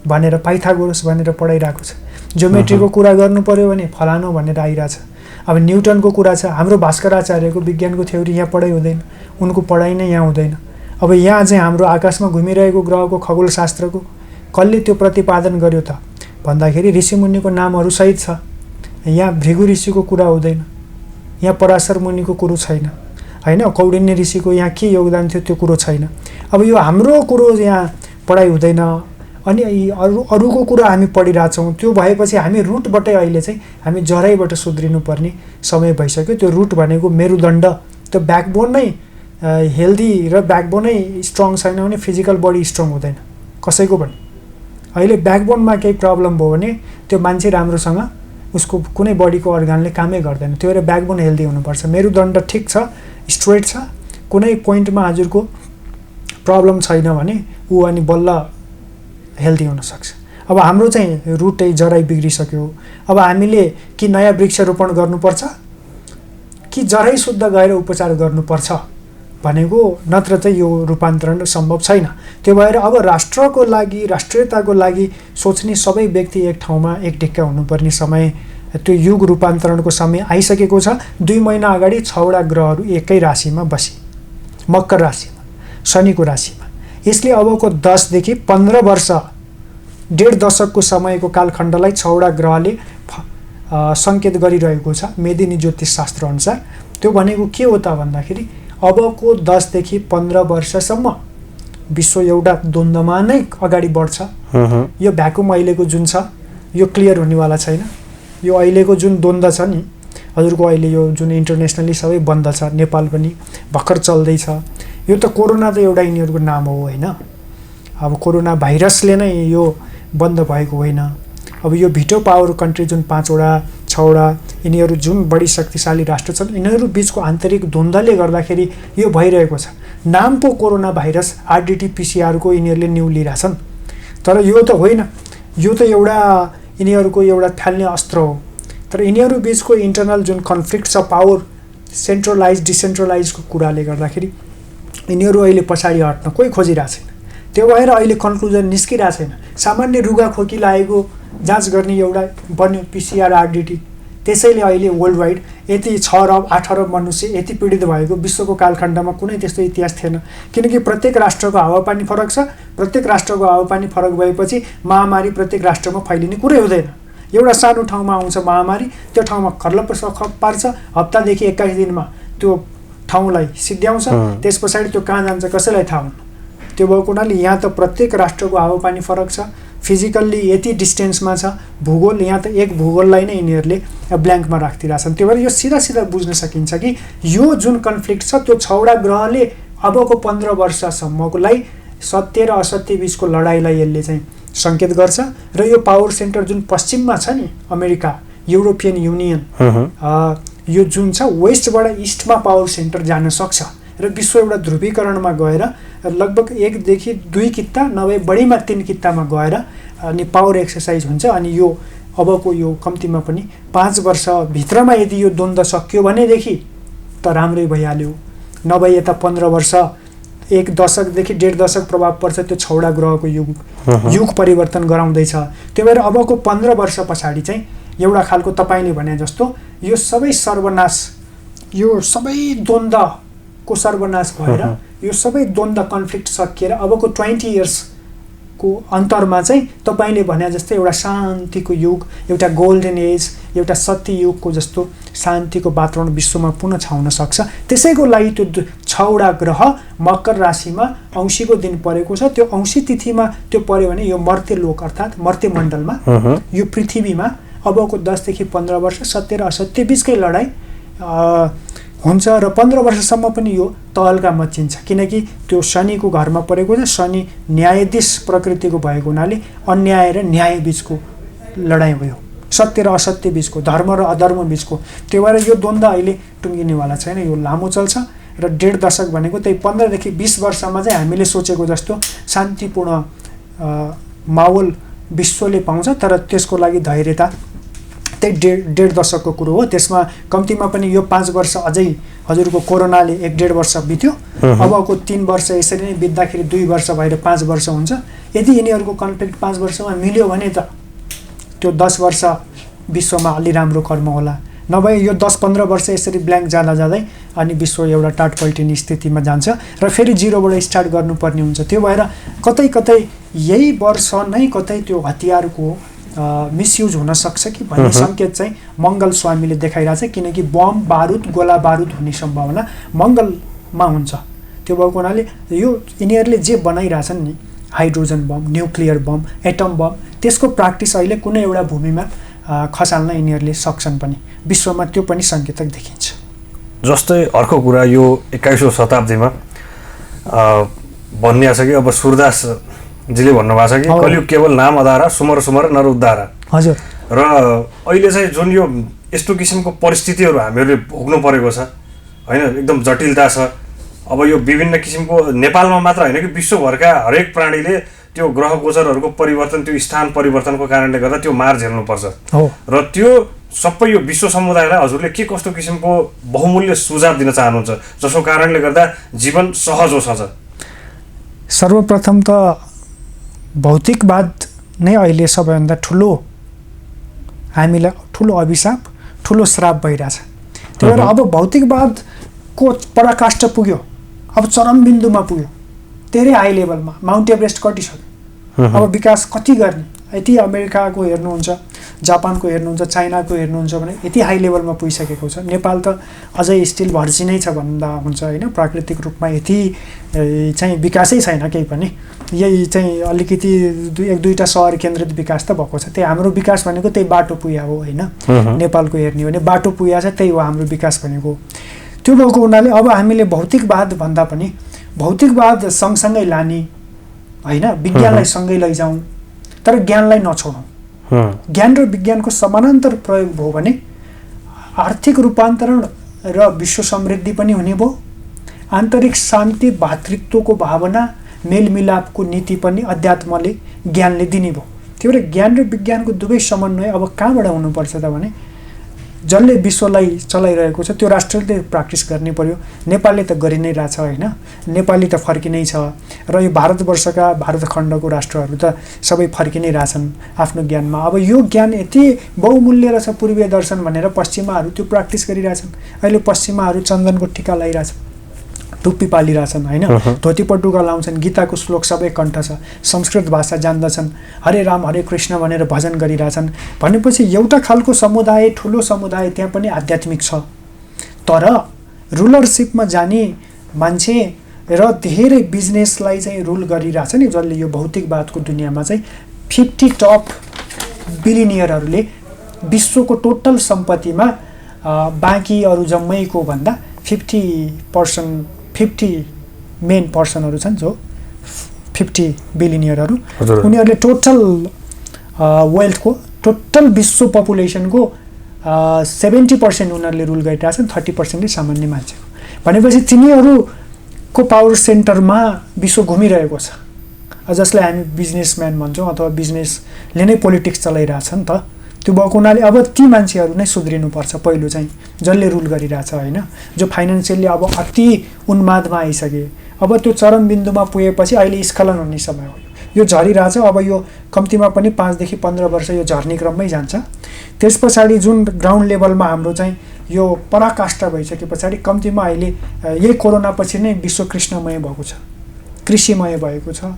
भनेर, पाइथागोरस भनेर पढाइरहेको छ। ज्योमेट्रीको कुरा गर्नु पर्यो भने फलानु भनेर आइरहेछ। अब न्युटनको कुरा छ, हाम्रो भास्कराचार्यको विज्ञानको थ्योरी यहाँ पढाइ हुँदैन, उनको पढाइ नै यहाँ हुँदैन। अब यहाँ चाहिँ हाम्रो आकाशमा घुमिरहेको ग्रहको खगोलशास्त्रको कसले त्यो प्रतिपादन गर्यो त भन्दाखेरि ऋषिमुनिको नामहरू सहित छ। यहाँ भृगु ऋषिको कुरा हुँदैन, यहाँ पराशर मुनिको कुरो छैन होइन। कौडिन्य ऋषिको यहाँ के योगदान थियो त्यो कुरो छैन। अब यो हाम्रो कुरो यहाँ पढाइ हुँदैन, अनि अरूको कुरा हामी पढिरहेछौँ। त्यो भएपछि हामी रुटबाटै अहिले चाहिँ हामी जराइबाट सुध्रिनुपर्ने समय भइसक्यो। त्यो रुट भनेको मेरुदण्ड, त्यो ब्याकबोन नै हेल्दी र ब्याकबोनै स्ट्रङ छैन भने फिजिकल बडी स्ट्रङ हुँदैन कसैको पनि। अहिले ब्याकबोनमा केही प्रब्लम भयो भने त्यो मान्छे राम्रोसँग उसको कुनै बडीको अर्गानले कामै गर्दैन। त्यो भएर ब्याकबोन हेल्दी हुनुपर्छ। मेरुदण्ड ठिक छ, स्ट्रेट छ, कुनै पोइन्टमा हजुरको प्रब्लम छैन भने ऊ अनि बल्ल हेल्दी हुनसक्छ। अब हाम्रो चाहिँ रुटै जराइ बिग्रिसक्यो। अब हामीले कि नयाँ वृक्षारोपण गर्नुपर्छ कि जराइ शुद्ध गएर उपचार गर्नुपर्छ भनेको, नत्र चाहिँ यो रूपान्तरण सम्भव छैन। त्यो भएर अब राष्ट्रको लागि, राष्ट्रियताको लागि सोच्ने सबै व्यक्ति एक ठाउँमा एक ढिक्का हुनुपर्ने समय, त्यो युग रूपान्तरणको समय आइसकेको छ। 2 महिना अगाडि 6वटा ग्रहहरू एकै राशिमा बसे, मकर राशिमा, शनिको राशिमा। यसले अबको 10 देखि 15 वर्ष, 1.5 दशकको समयको कालखण्डलाई 6वटा ग्रहले सङ्केत गरिरहेको छ मेदिनी ज्योतिष शास्त्र अनुसार। त्यो भनेको के हो त भन्दाखेरि अबको 10 देखि 15 वर्षसम्म विश्व एउटा द्वन्द्वमा नै अगाडि बढ्छ। यो भ्याकुम अहिलेको जुन छ यो क्लियर हुनेवाला छैन। यो अहिलेको जुन द्वन्द्व छ नि हजुरको, अहिले यो जुन इन्टरनेसनली सबै बन्द छ, नेपाल पनि भर्खर चल्दैछ। यो त कोरोना त एउटा यिनीहरूको नाम हो होइन। अब कोरोना भाइरसले नै यो बन्द भएको होइन। अब यो भिटो पावर कन्ट्री जुन 5वटा 6वटा यिनीहरू जुन बढी शक्तिशाली राष्ट्र छन्, यिनीहरू बिचको आन्तरिक द्वन्द्वले गर्दाखेरि यो भइरहेको छ। नाम पो कोरोना भाइरस, आरडिटी पिसिआरको यिनीहरूले न्यू लिइरहेछन्, तर यो त होइन। यो त एउटा यिनीहरूको एउटा फाल्ने अस्त्र हो। तर यिनीहरू बिचको इन्टरनल जुन कन्फ्लिक्ट छ, पावर सेन्ट्रलाइज डिसेन्ट्रलाइजको कुराले गर्दाखेरि यिनीहरू अहिले पछाडि हट्न कोही खोजिरहेको छैन। त्यो भएर अहिले कन्क्लुजन निस्किरहेको छैन। सामान्य रुगाखोकी लागेको जाँच गर्ने एउटा बन्यो पिसिआर आरडिटी, त्यसैले अहिले वर्ल्ड वाइड यति 6 अरब 8 अरब मनुष्य यति पीडित भएको विश्वको कालखण्डमा कुनै त्यस्तो इतिहास थिएन। किनकि प्रत्येक राष्ट्रको हावापानी फरक छ। प्रत्येक राष्ट्रको हावापानी फरक भएपछि महामारी प्रत्येक राष्ट्रमा फैलिने कुरै हुँदैन। एउटा सानो ठाउँमा आउँछ महामारी, त्यो ठाउँमा खर्लप्प पार्छ, हप्तादेखि 21 दिनमा त्यो ठाउँलाई सिद्ध्याउँछ। त्यस पछाडि त्यो कहाँ जान्छ कसैलाई थाहा हुन्न। त्यो भएको हुनाले यहाँ त प्रत्येक राष्ट्रको हावापानी फरक छ, फिजिकल्ली यति डिस्टेन्समा छ, भूगोल यहाँ त एक भूगोललाई नै यिनीहरूले ब्ल्याङ्कमा राखिदिरहेछन्। त्यही भएर यो सिधा सिधा बुझ्न सकिन्छ कि यो जुन कन्फ्लिक्ट छ त्यो 6वटा ग्रहले अबको 15 वर्षसम्मकोलाई सत्य र असत्य बिचको लडाइँलाई यसले चाहिँ सङ्केत गर्छ। र यो पावर सेन्टर जुन पश्चिममा छ नि, अमेरिका, युरोपियन युनियन, यो जुन छ वेस्टबाट इस्टमा पावर सेन्टर जान सक्छ र विश्व एउटा ध्रुवीकरणमा गएर लगभग 1 देखि 2 किता नभए बढीमा 3 कितामा गएर अनि पावर एक्सर्साइज हुन्छ। अनि यो अबको यो कम्तीमा पनि 5 वर्षभित्रमा यदि यो द्वन्द्व सकियो भनेदेखि त राम्रै भइहाल्यो। नभए यता 15 वर्ष 1 दशकदेखि 1.5 दशक प्रभाव पर्छ त्यो 6वटा ग्रहको युग परिवर्तन गराउँदैछ। त्यो भएर अबको 15 वर्ष पछाडि चाहिँ एउटा खालको तपाईँले भने जस्तो यो सबै सर्वनाश, यो सबै द्वन्द्वको सर्वनाश भएर यो सबै द्वन्द्व कन्फ्लिक्ट सकिएर अबको 20 इयर्सको अन्तरमा चाहिँ तपाईँले भने जस्तै एउटा शान्तिको युग, एउटा गोल्डन एज, एउटा सत्य युगको जस्तो शान्तिको वातावरण विश्वमा पुनः छाउन सक्छ। त्यसैको लागि त्यो 6वटा ग्रह मकर राशिमा औँसीको दिन परेको छ। त्यो औँसी तिथिमा त्यो पर्यो भने यो मर्त्य लोक अर्थात् मर्त्य मण्डलमा यो पृथ्वीमा अबको 10 देखि 15 वर्ष सत्य र असत्य बिचकै लडाइँ हुन्छ र 15 वर्षसम्म पनि यो तहल्का मचिन्छ। किनकि त्यो शनिको घरमा परेको छ। शनि न्यायाधीश प्रकृतिको भएको हुनाले अन्याय र न्याय बिचको लडाइँ भयो, सत्य र असत्य बिचको, धर्म र अधर्म बिचको। त्यो भएर यो द्वन्द्व अहिले टुङ्गिनेवाला छैन, यो लामो चल्छ र 1.5 दशक भनेको त्यही 15 देखि 20 वर्षमा चाहिँ हामीले सोचेको जस्तो शान्तिपूर्ण माहौल विश्वले पाउँछ। तर त्यसको लागि धैर्यता त्यही 1.5 दशकको कुरो हो। त्यसमा कम्तीमा पनि यो 5 वर्ष अझै हजुरको कोरोनाले 1.5 वर्ष बित्यो। अबको 3 वर्ष यसरी नै बित्दाखेरि 2 वर्ष भएर 5 वर्ष हुन्छ। यदि यिनीहरूको कन्फ्लिक्ट 5 वर्षमा मिल्यो भने त त्यो 10 वर्ष विश्वमा अलि राम्रो कर्म होला। नभए यो 10-15 वर्ष यसरी ब्ल्याङ्क जाँदा जाँदै अनि विश्व एउटा टाटपल्टिने स्थितिमा जान्छ र फेरि जिरोबाट स्टार्ट गर्नुपर्ने हुन्छ। त्यो भएर कतै कतै यही वर्ष नै कतै त्यो हतियारको मिसयुज हुन सक्छ कि भन्ने सङ्केत चाहिँ मङ्गल स्वामीले देखाइरहेछ। किनकि बम बारुद गोला बारुद हुने सम्भावना मङ्गलमा हुन्छ। त्यो भएको हुनाले यो यिनीहरूले जे बनाइरहेछन् नि, hydrogen bomb, nuclear bomb, atom bomb, त्यसको प्र्याक्टिस अहिले कुनै एउटा भूमिमा खसाल्न यिनीहरूले सक्छन् पनि। विश्वमा त्यो पनि सङ्केतक देखिन्छ। जस्तै अर्को कुरा यो 21औं शताब्दीमा भनिएको छ कि अब सूरदासजीले भन्नुभएको छ कि कलियुग केवल नाम अधारा सुमर सुमर नर उद्धारा। हजुर। र अहिले चाहिँ जुन यो यस्तो किसिमको परिस्थितिहरू हामीहरूले भोग्नु परेको छ होइन, एकदम जटिलता छ। अब यो विभिन्न किसिमको नेपालमा मात्र होइन कि विश्वभरका हरेक प्राणीले त्यो ग्रह गोचरहरूको परिवर्तन, त्यो स्थान परिवर्तनको कारणले गर्दा त्यो मार झेल्नुपर्छ। र त्यो सबै यो विश्व समुदायलाई हजुरले के कस्तो किसिमको बहुमूल्य सुझाव दिन चाहनुहुन्छ जसको कारणले गर्दा जीवन सहज होस्? सर्वप्रथम त भौतिकवाद नै अहिले सबैभन्दा ठुलो हामीलाई ठुलो अभिशाप, ठुलो श्राप भइरहेछ। त्यही भएर अब भौतिकवादको पराकाष्ठ पुग्यो, अब चरम बिन्दुमा पुग्यो, धेरै हाई लेभलमा। माउन्ट एभरेस्ट कटिसक्यो, अब विकास कति गर्ने? यति अमेरिकाको हेर्नुहुन्छ, जापानको हेर्नुहुन्छ, चाइनाको हेर्नुहुन्छ भने यति हाई लेभलमा पुगिसकेको छ। नेपाल त अझै स्टिल भर्जी नै छ भन्दा हुन्छ होइन। प्राकृतिक रूपमा यति चाहिँ विकासै छैन केही पनि। यही चाहिँ अलिकति 1-2टा सहर केन्द्रित विकास त भएको छ। त्यही हाम्रो विकास भनेको त्यही बाटो पुग्या हो होइन। नेपालको हेर्ने हो भने बाटो पुग्या छ, त्यही हो हाम्रो विकास भनेको। त्यो भएको हुनाले अब हामीले भौतिकवाद भन्दा पनि भौतिकवाद सँगसँगै लाने होइन, विज्ञानलाई सँगै लैजाउँ तर ज्ञानलाई नछोडौँ। ज्ञान र विज्ञानको समानान्तर प्रयोग भयो भने आर्थिक रूपान्तरण र विश्व समृद्धि पनि हुने भयो, आन्तरिक शान्ति, भातृत्वको भावना, मेलमिलापको नीति पनि अध्यात्मले, ज्ञानले दिने भयो। त्यो भएर ज्ञान र विज्ञानको दुवै समन्वय अब कहाँबाट हुनुपर्छ त भने जसले विश्वलाई चलाइरहेको छ त्यो राष्ट्रले प्र्याक्टिस गर्ने पर्यो। नेपालले त गरि नै रहेछ होइन, नेपाली त फर्किनै छ र यो भारतवर्षका भारतखण्डको राष्ट्रहरू त सबै फर्किनै रहेछन् आफ्नो ज्ञानमा। अब यो ज्ञान यति बहुमूल्य रहेछ पूर्वीय दर्शन भनेर पश्चिमाहरू त्यो प्र्याक्टिस गरिरहेछन्। अहिले पश्चिमाहरू चन्दनको टिका लगाइरहेछन्, टुप्पी पालिरहेछन् होइन, धोती पटुका लाउँछन्, गीताको श्लोक सबै कण्ठ छ, संस्कृत भाषा जान्दछन्, हरे राम हरे कृष्ण भनेर भजन गरिरहेछन्। भनेपछि एउटा खालको समुदाय, ठुलो समुदाय त्यहाँ पनि आध्यात्मिक छ। तर रुलरसिपमा जाने मान्छे र धेरै बिजनेसलाई चाहिँ रुल गरिरहेछ नि, जसले यो भौतिकवादको दुनियाँमा चाहिँ 50 टप बिलिनियरहरूले विश्वको टोटल सम्पत्तिमा बाँकी अरू जम्मैको भन्दा 50 मेन पर्सनहरू छन् जो 50 बिलिनियरहरू, उनीहरूले टोटल वेल्थको, टोटल विश्व पपुलेसनको 70% उनीहरूले रुल गरिरहेछन्, 30% सामान्य मान्छेको। भनेपछि तिनीहरूको पावर सेन्टरमा विश्व घुमिरहेको छ, जसलाई हामी बिजनेसम्यान भन्छौँ अथवा बिजनेसले नै पोलिटिक्स चलाइरहेछ नि त। त्यो भएको हुनाले अब ती मान्छेहरू नै सुध्रिनुपर्छ पहिलो चाहिँ, जसले रुल गरिरहेछ होइन, जो फाइनेन्सियली अब अति उन्मादमा आइसके। अब त्यो चरम बिन्दुमा पुगेपछि अहिले स्खलन हुने समय हो। यो झरिरहेछ, अब यो कम्तीमा पनि 5 देखि 15 वर्ष यो झर्ने क्रममै जान्छ। त्यस पछाडि जुन ग्राउन्ड लेभलमा हाम्रो चाहिँ यो पराकाष्ठा भइसके पछाडि कम्तीमा अहिले यही कोरोना पछि नै विश्व कृष्णमय भएको छ, कृषिमय भएको छ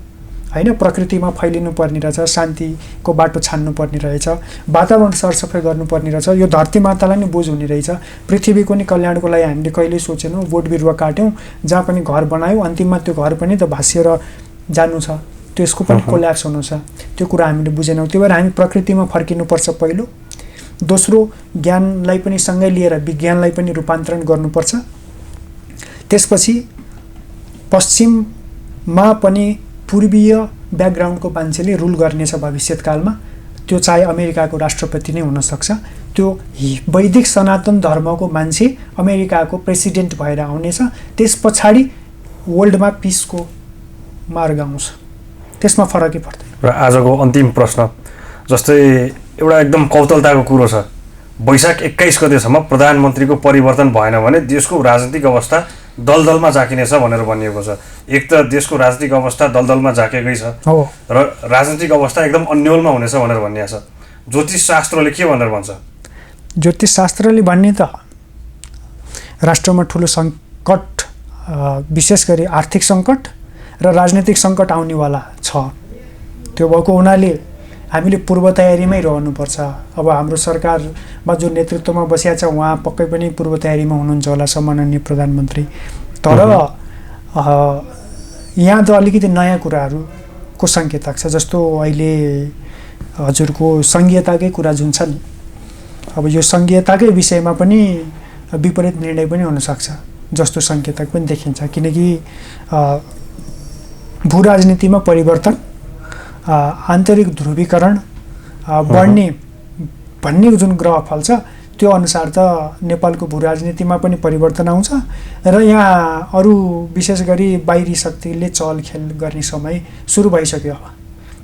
होइन, प्रकृतिमा फैलिनु पर्ने रहेछ, शान्तिको बाटो छान्नु पर्ने रहेछ, वातावरण सरसफाइ गर्नुपर्ने रहेछ, यो धरती मातालाई नै बोझ हुने रहेछ। पृथ्वीको नि कल्याणको लागि हामीले कहिल्यै सोचेनौँ, बोट बिरुवा काट्यौँ, जहाँ पनि घर बनायौँ, अन्तिममा त्यो घर पनि त भासिएर जानु छ, त्यसको पनि कोल्याप्स हुनु छ। त्यो कुरा हामीले बुझेनौँ। त्यही भएर हामी प्रकृतिमा फर्किनुपर्छ पहिलो। दोस्रो, ज्ञानलाई पनि सँगै लिएर विज्ञानलाई पनि रूपान्तरण गर्नुपर्छ। त्यसपछि पश्चिममा पनि पूर्वीय ब्याकग्राउन्डको मान्छेले रुल गर्नेछ भविष्यकालमा, त्यो चाहे अमेरिकाको राष्ट्रपति नै हुनसक्छ। त्यो वैदिक सनातन धर्मको मान्छे अमेरिकाको प्रेसिडेन्ट भएर आउनेछ। त्यस पछाडि वर्ल्डमा पिसको मार्ग आउँछ, त्यसमा फरकै पर्दैन। र आजको अन्तिम प्रश्न, जस्तै एउटा एकदम कौतलताको कुरो छ, वैशाख 21 गतेसम्म प्रधानमन्त्रीको परिवर्तन भएन भने देशको राजनीतिक अवस्था दलदलमा झाकिनेछ भनेर भनिएको छ। एक त देशको राजनीतिक अवस्था दलदलमा झाकेकै छ र राजनीतिक अवस्था एकदम अन्यलमा हुनेछ भनेर भनिएको छ। ज्योतिष शास्त्रले के भनेर भन्छ? ज्योतिष शास्त्रले भन्ने त राष्ट्रमा ठुलो सङ्कट, विशेष गरी आर्थिक सङ्कट र राजनीतिक सङ्कट आउनेवाला छ। त्यो भएको हुनाले हामीले पूर्व तयारीमै रहनुपर्छ। अब हाम्रो सरकारमा जो नेतृत्वमा बसिया छ उहाँ पक्कै पनि पूर्व तयारीमा हुनुहुन्छ होला, सम्माननीय प्रधानमन्त्री। तर यहाँ त अलिकति नयाँ कुराहरूको सङ्केतक छ, जस्तो अहिले हजुरको सङ्घीयताकै कुरा जुन छ नि, अब यो सङ्घीयताकै विषयमा पनि विपरीत निर्णय पनि हुनसक्छ जस्तो सङ्केतक पनि देखिन्छ। किनकि भू राजनीतिमा परिवर्तन, आन्तरिक ध्रुवीकरण बढ्ने भन्ने जुन ग्रहफल छ त्यो अनुसार त नेपालको भू राजनीतिमा पनि परिवर्तन आउँछ र यहाँ अरू विशेष गरी बाहिरी शक्तिले चलखेल गर्ने समय सुरु भइसक्यो।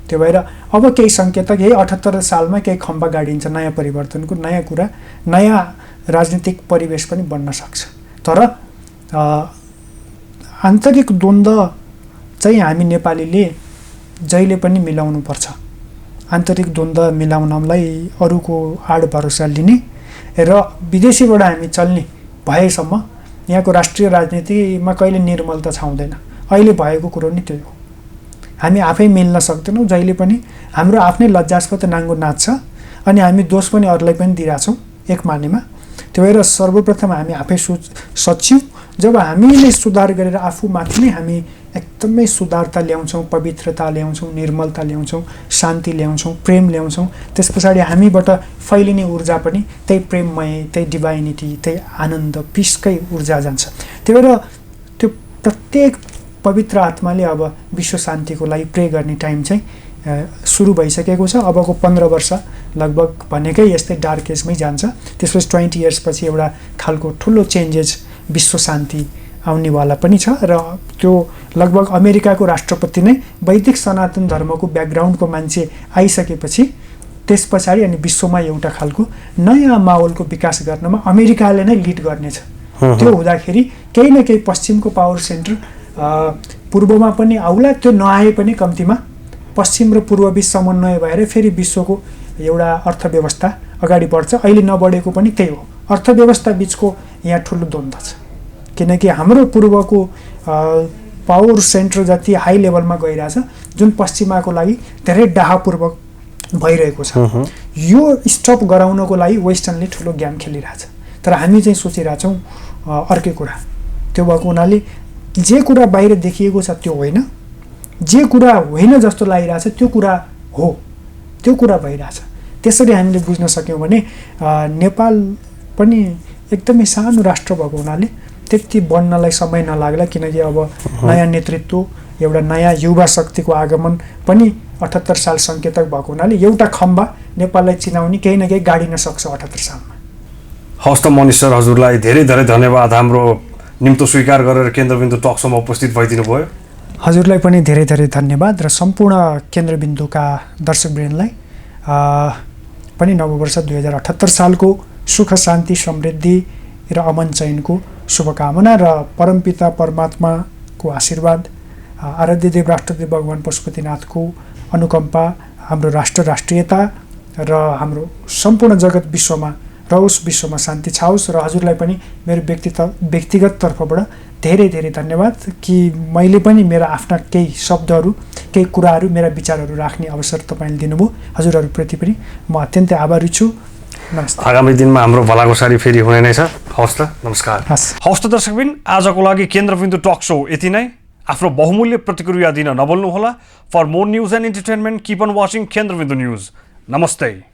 त्यो भएर अब केही सङ्केतक यही 78 सालमा केही खम्बा गाडिन्छ नयाँ परिवर्तनको, नयाँ कुरा, नयाँ राजनीतिक परिवेश पनि बन्न सक्छ। तर आन्तरिक द्वन्द्व चाहिँ हामी नेपालीले जहिले पनि मिलाउनु पर्छ। आन्तरिक द्वन्द्व मिलाउनलाई अरूको आड भरोसा लिने र विदेशीबाट हामी चल्ने भएसम्म यहाँको राष्ट्रिय राजनीतिमा कहिले निर्मलता छाउँदैन। अहिले भएको कुरो नि त्यही हो, हामी आफै मिल्न सक्दैनौँ, जहिले पनि हाम्रो आफ्नै लज्जास्पद नाङ्गो नाच्छ अनि हामी दोष पनि अरूलाई पनि दिइरहेछौँ एक मानेमा। त्यो भएर सर्वप्रथम हामी आफै सच्यौँ। जब हामीले सुधार गरेर आफूमाथि नै हामी एकदमै सुधारता ल्याउँछौँ, पवित्रता ल्याउँछौँ, निर्मलता ल्याउँछौँ, शान्ति ल्याउँछौँ, प्रेम ल्याउँछौँ, त्यस पछाडि हामीबाट फैलिने ऊर्जा पनि त्यही प्रेममय, त्यही डिभाइनिटी, त्यही आनन्द, पिसकै ऊर्जा जान्छ। त्यही भएर त्यो प्रत्येक पवित्र आत्माले अब विश्व शान्तिको लागि प्रे गर्ने टाइम चाहिँ सुरु भइसकेको छ। अबको 15 वर्ष लगभग भनेकै यस्तै डार्क एजमै जान्छ। त्यसपछि 20 इयर्सपछि एउटा खालको ठुलो चेन्जेस विश्व शान्ति आउनेवाला पनि छ र त्यो लगभग अमेरिकाको राष्ट्रपति नै वैदिक सनातन धर्मको ब्याकग्राउन्डको मान्छे आइसकेपछि त्यस पछाडि अनि विश्वमा एउटा खालको नयाँ माहौलको विकास गर्नमा अमेरिकाले नै लिड गर्नेछ। त्यो हुँदाखेरि केही न केही पश्चिमको पावर सेन्टर पूर्वमा पनि आउला, त्यो नआए पनि कम्तीमा पश्चिम र पूर्वबीच समन्वय भएर फेरि विश्वको एउटा अर्थव्यवस्था अगाडि बढ्छ। अहिले नबढेको पनि त्यही हो, अर्थव्यवस्था बिचको यहाँ ठुलो द्वन्द्व छ। किनकि हाम्रो पूर्वको पावर सेन्टर जति हाई लेभलमा गइरहेछ, जुन पश्चिमाको लागि धेरै डाहापूर्वक भइरहेको छ। यो स्टप गराउनको लागि वेस्टर्नले ठुलो गेम खेलिरहेछ। तर हामी चाहिँ सोचिरहेछौँ अर्कै कुरा। त्यो भएको हुनाले जे कुरा बाहिर देखिएको छ त्यो होइन, जे कुरा होइन जस्तो लागिरहेछ त्यो कुरा हो, त्यो कुरा भइरहेछ। त्यसरी हामीले बुझ्न सक्यौँ भने नेपाल पनि एकदमै सानो राष्ट्र भएको हुनाले त्यति बन्नलाई समय नलाग्ला। किनकि अब नयाँ नेतृत्व, एउटा नयाँ युवा शक्तिको आगमन पनि 78 साल सङ्केतक भएको हुनाले एउटा खम्बा नेपाललाई चिनाउने केही न केही गाडिन सक्छ 78 सालमा। हवस् त मनिष सर, हजुरलाई धेरै धेरै धन्यवाद हाम्रो निम्तो स्वीकार गरेर केन्द्रबिन्दु टकसम्म उपस्थित भइदिनु भयो। हजुरलाई पनि धेरै धेरै धन्यवाद र सम्पूर्ण केन्द्रबिन्दुका दर्शकवृन्दलाई पनि नववर्ष 2078 सालको सुख शान्ति समृद्धि र अमन चयनको शुभकामना र परमपिता परमात्माको आशीर्वाद, आराध्य देव राष्ट्रदेव भगवान पशुपतिनाथको अनुकम्पा, हाम्रो राष्ट्रियता र हाम्रो सम्पूर्ण जगत विश्वमा रहोस्, विश्वमा शान्ति छाओस्। र हजुरलाई पनि मेरो व्यक्तिगत तर्फबाट धेरै धेरै धन्यवाद कि मैले पनि मेरा आफ्ना केही शब्दहरू, केही कुराहरू, मेरा विचारहरू राख्ने अवसर तपाईँले दिनुभयो। हजुरहरूप्रति पनि म अत्यन्तै आभारी छु। नमस्ते। आगामी दिनमा हाम्रो भलाकुसारी फेरि हुने नै छ। हवस् त, नमस्कार। हवस् त दर्शकबिन, आजको लागि केन्द्रबिन्दु टक सो यति नै। आफ्नो बहुमूल्य प्रतिक्रिया दिन नभुल्नुहोला। For more news and entertainment, keep on watching Kendrabindu news. नमस्ते।